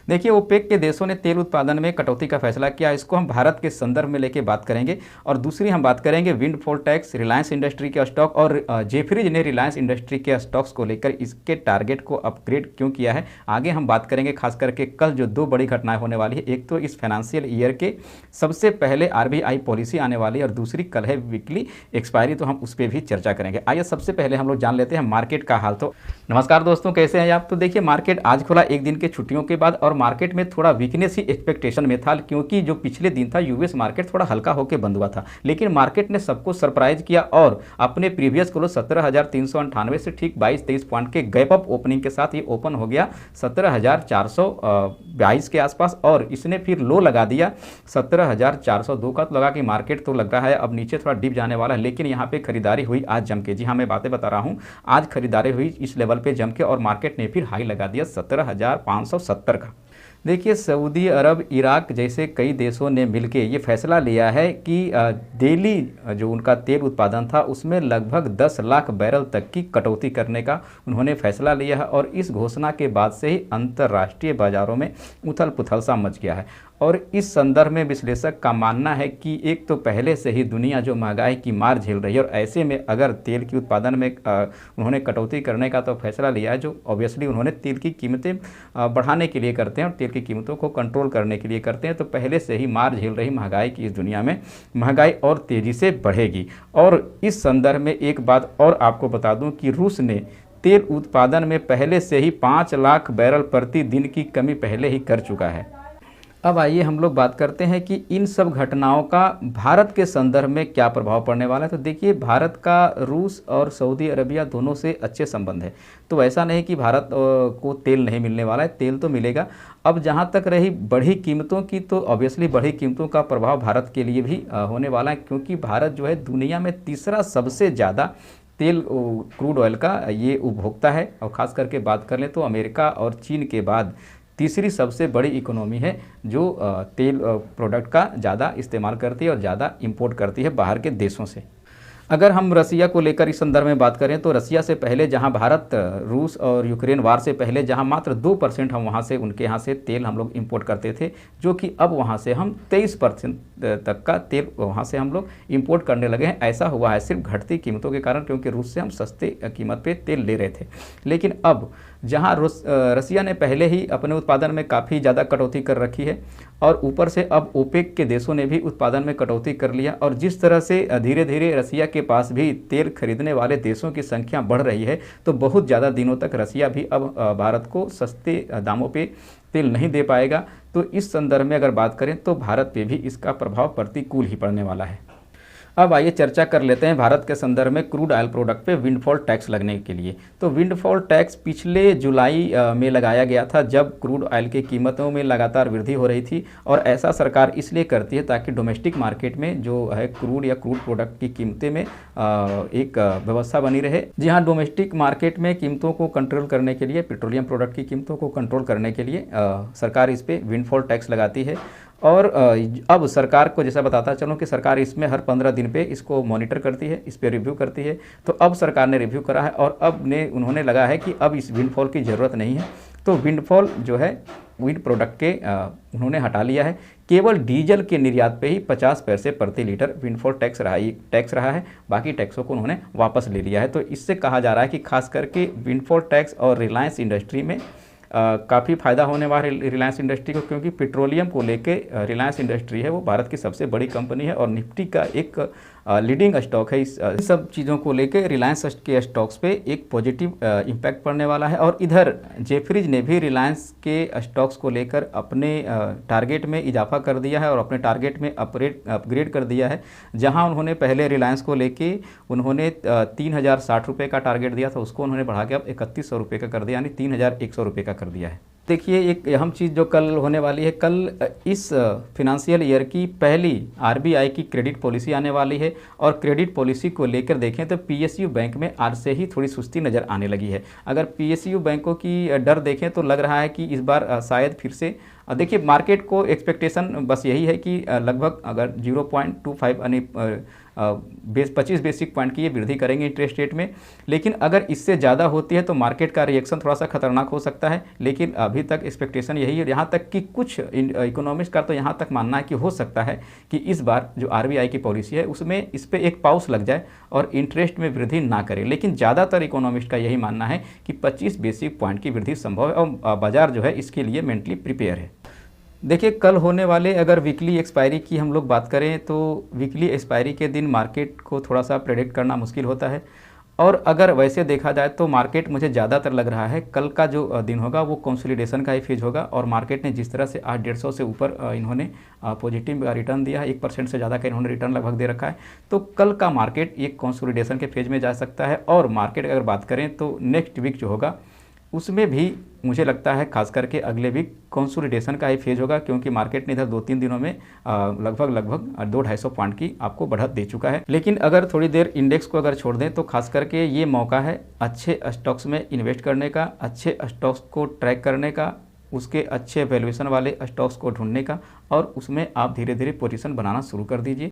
देखिए, ओपेक के देशों ने तेल उत्पादन में कटौती का फैसला किया। इसको हम भारत के संदर्भ में लेके बात करेंगे। और दूसरी हम बात करेंगे विंडफॉल टैक्स, रिलायंस इंडस्ट्री के स्टॉक और जेफरीज ने रिलायंस इंडस्ट्री के स्टॉक्स को लेकर इसके टारगेट को अपग्रेड क्यों किया है। आगे हम बात करेंगे खास करके कल जो दो बड़ी घटनाएं होने वाली है। एक तो इस फाइनेंशियल ईयर के सबसे पहले आरबीआई पॉलिसी आने वाली है और दूसरी कल है वीकली एक्सपायरी, तो हम उस पर भी चर्चा करेंगे। आइए सबसे पहले हम लोग जान लेते हैं मार्केट का हाल। तो नमस्कार दोस्तों, कैसे हैं आप। तो देखिए, मार्केट आज खुला एक दिन के छुट्टियों के बाद और मार्केट में थोड़ा वीकनेस ही एक्सपेक्टेशन में था, क्योंकि जो पिछले दिन था यूएस मार्केट थोड़ा हल्का होकर बंद हुआ था। लेकिन मार्केट ने सबको सरप्राइज किया और अपने प्रीवियस क्लोज 17,398 से ठीक 22-23 पॉइंट के गैप अप ओपनिंग के साथ ये ओपन हो गया 17,422 के आसपास और इसने फिर लो लगा दिया 17,402 का। तो लगा कि मार्केट तो लग रहा है अब नीचे थोड़ा डिप जाने वाला है, लेकिन यहाँ पे खरीदारी हुई आज जम के। जी हाँ, मैं बातें बता रहा हूँ, आज खरीदारी हुई इस लेवल पे जम के और मार्केट ने फिर हाई लगा दिया 17,570 का। देखिए, सऊदी अरब, इराक जैसे कई देशों ने मिलके ये फैसला लिया है कि डेली जो उनका तेल उत्पादन था उसमें लगभग 10 लाख बैरल तक की कटौती करने का उन्होंने फैसला लिया है। और इस घोषणा के बाद से ही अंतर्राष्ट्रीय बाजारों में उथल पुथल सा मच गया है। और इस संदर्भ में विश्लेषक का मानना है कि एक तो पहले से ही दुनिया जो महंगाई की मार झेल रही है और ऐसे में अगर तेल की उत्पादन में उन्होंने कटौती करने का तो फैसला लिया है, जो ऑब्वियसली उन्होंने तेल की कीमतें बढ़ाने के लिए करते हैं और तेल की कीमतों को कंट्रोल करने के लिए करते हैं। तो पहले से ही मार झेल रही महंगाई की इस दुनिया में महंगाई और तेज़ी से बढ़ेगी। और इस संदर्भ में एक बात और आपको बता दूँ कि रूस ने तेल उत्पादन में पहले से ही 5 लाख बैरल प्रति दिन की कमी पहले ही कर चुका है। अब आइए हम लोग बात करते हैं कि इन सब घटनाओं का भारत के संदर्भ में क्या प्रभाव पड़ने वाला है। तो देखिए, भारत का रूस और सऊदी अरबिया दोनों से अच्छे संबंध है, तो ऐसा नहीं कि भारत को तेल नहीं मिलने वाला है, तेल तो मिलेगा। अब जहाँ तक रही बढ़ी कीमतों की, तो ऑब्वियसली बढ़ी कीमतों का प्रभाव भारत के लिए भी होने वाला है, क्योंकि भारत जो है दुनिया में तीसरा सबसे ज़्यादा तेल क्रूड ऑयल का ये उपभोक्ता है। और ख़ास करके बात कर लें तो अमेरिका और चीन के बाद तीसरी सबसे बड़ी इकोनॉमी है जो तेल प्रोडक्ट का ज़्यादा इस्तेमाल करती है और ज़्यादा इंपोर्ट करती है बाहर के देशों से। अगर हम रसिया को लेकर इस संदर्भ में बात करें तो रसिया से पहले जहां भारत रूस और यूक्रेन वार से पहले जहां मात्र 2% हम वहां से उनके यहाँ से तेल हम लोग इंपोर्ट करते थे, जो कि अब वहां से हम 23% तक का तेल वहां से हम लोग इंपोर्ट करने लगे हैं। ऐसा हुआ है सिर्फ घटती कीमतों के कारण, क्योंकि रूस से हम सस्ते कीमत पे तेल ले रहे थे। लेकिन अब जहां रसिया ने पहले ही अपने उत्पादन में काफ़ी ज़्यादा कटौती कर रखी है और ऊपर से अब ओपेक के देशों ने भी उत्पादन में कटौती कर लिया, और जिस तरह से धीरे धीरे रसिया के पास भी तेल खरीदने वाले देशों की संख्या बढ़ रही है, तो बहुत ज़्यादा दिनों तक रसिया भी अब भारत को सस्ते दामों पे तेल नहीं दे पाएगा। तो इस संदर्भ में अगर बात करें तो भारत पे भी इसका प्रभाव प्रतिकूल ही पड़ने वाला है। अब आइए चर्चा कर लेते हैं भारत के संदर्भ में क्रूड ऑयल प्रोडक्ट पे विंडफॉल टैक्स लगने के लिए। तो विंडफॉल टैक्स पिछले जुलाई में लगाया गया था, जब क्रूड ऑयल की कीमतों में लगातार वृद्धि हो रही थी। और ऐसा सरकार इसलिए करती है ताकि डोमेस्टिक मार्केट में जो है क्रूड या क्रूड प्रोडक्ट की कीमतें में एक व्यवस्था बनी रहे। जी हाँ, डोमेस्टिक मार्केट में कीमतों को कंट्रोल करने के लिए, पेट्रोलियम प्रोडक्ट की कीमतों को कंट्रोल करने के लिए सरकार इस पर विंडफॉल टैक्स लगाती है। और अब सरकार को जैसा बताता चलूँ कि सरकार इसमें हर 15 दिन पे इसको मॉनिटर करती है, इस पे रिव्यू करती है। तो अब सरकार ने रिव्यू करा है और अब उन्होंने लगा है कि अब इस विंडफॉल की ज़रूरत नहीं है। तो विंडफॉल जो है विंड प्रोडक्ट के उन्होंने हटा लिया है। केवल डीजल के निर्यात पे ही 50 पैसे प्रति लीटर विंडफॉल टैक्स रहा है, बाकी टैक्सों को उन्होंने वापस ले लिया है। तो इससे कहा जा रहा है कि खास करके विंडफॉल टैक्स और रिलायंस इंडस्ट्री में काफ़ी फ़ायदा होने वाला है रिलायंस इंडस्ट्री को, क्योंकि पेट्रोलियम को लेके रिलायंस इंडस्ट्री है वो भारत की सबसे बड़ी कंपनी है और निफ्टी का एक लीडिंग स्टॉक है। इस सब चीज़ों को लेके रिलायंस के स्टॉक्स पे एक पॉजिटिव इम्पैक्ट पड़ने वाला है। और इधर जेफरीज ने भी रिलायंस के स्टॉक्स को लेकर अपने टारगेट में इजाफा कर दिया है और अपने टारगेट में अपग्रेड कर दिया है। जहां उन्होंने पहले रिलायंस को लेके उन्होंने 3,060 रुपये का टारगेट दिया था, उसको उन्होंने बढ़ा के अब 3,100 रुपये का कर दिया, यानी 3,100 रुपये का कर दिया है। देखिए, एक अहम चीज़ जो कल होने वाली है, कल इस फिनेंशियल ईयर की पहली आरबीआई की क्रेडिट पॉलिसी आने वाली है। और क्रेडिट पॉलिसी को लेकर देखें तो पीएसयू बैंक में आज से ही थोड़ी सुस्ती नज़र आने लगी है। अगर पीएसयू बैंकों की डर देखें तो लग रहा है कि इस बार शायद फिर से देखिए मार्केट को एक्सपेक्टेशन बस यही है कि लगभग अगर 0.25 यानी 25 बेसिक पॉइंट की ये वृद्धि करेंगे इंटरेस्ट रेट में। लेकिन अगर इससे ज़्यादा होती है तो मार्केट का रिएक्शन थोड़ा सा खतरनाक हो सकता है। लेकिन अभी तक एक्सपेक्टेशन यही है, यहाँ तक कि कुछ इकोनॉमिस्ट का तो यहाँ तक मानना है कि हो सकता है कि इस बार जो आरबीआई की पॉलिसी है उसमें इस पर एक पॉज लग जाए और इंटरेस्ट में वृद्धि ना करे। लेकिन ज़्यादातर इकोनॉमिस्ट का यही मानना है कि 25 बेसिक पॉइंट की वृद्धि संभव है और बाजार जो है इसके लिए मेंटली प्रिपेयर है। देखिए कल होने वाले अगर वीकली एक्सपायरी की हम लोग बात करें तो वीकली एक्सपायरी के दिन मार्केट को थोड़ा सा प्रेडिक्ट करना मुश्किल होता है। और अगर वैसे देखा जाए तो मार्केट मुझे ज़्यादातर लग रहा है कल का जो दिन होगा वो कंसोलिडेशन का ही फेज होगा। और मार्केट ने जिस तरह से आज 150 से ऊपर इन्होंने पॉजिटिव रिटर्न दिया है, 1% से ज़्यादा का इन्होंने रिटर्न लगभग दे रखा है, तो कल का मार्केट एक कंसोलिडेशन के फेज में जा सकता है। और मार्केट अगर बात करें तो नेक्स्ट वीक जो होगा उसमें भी मुझे लगता है खास करके अगले वीक कंसोलिडेशन का ही फेज होगा, क्योंकि मार्केट ने इधर 2-3 दिनों में लगभग 200-250 पॉइंट की आपको बढ़त दे चुका है। लेकिन अगर थोड़ी देर इंडेक्स को अगर छोड़ दें तो खास करके ये मौका है अच्छे स्टॉक्स में इन्वेस्ट करने का, अच्छे स्टॉक्स को ट्रैक करने का, उसके अच्छे वैल्यूएशन वाले स्टॉक्स को ढूंढने का, और उसमें आप धीरे धीरे पोजीशन बनाना शुरू कर दीजिए।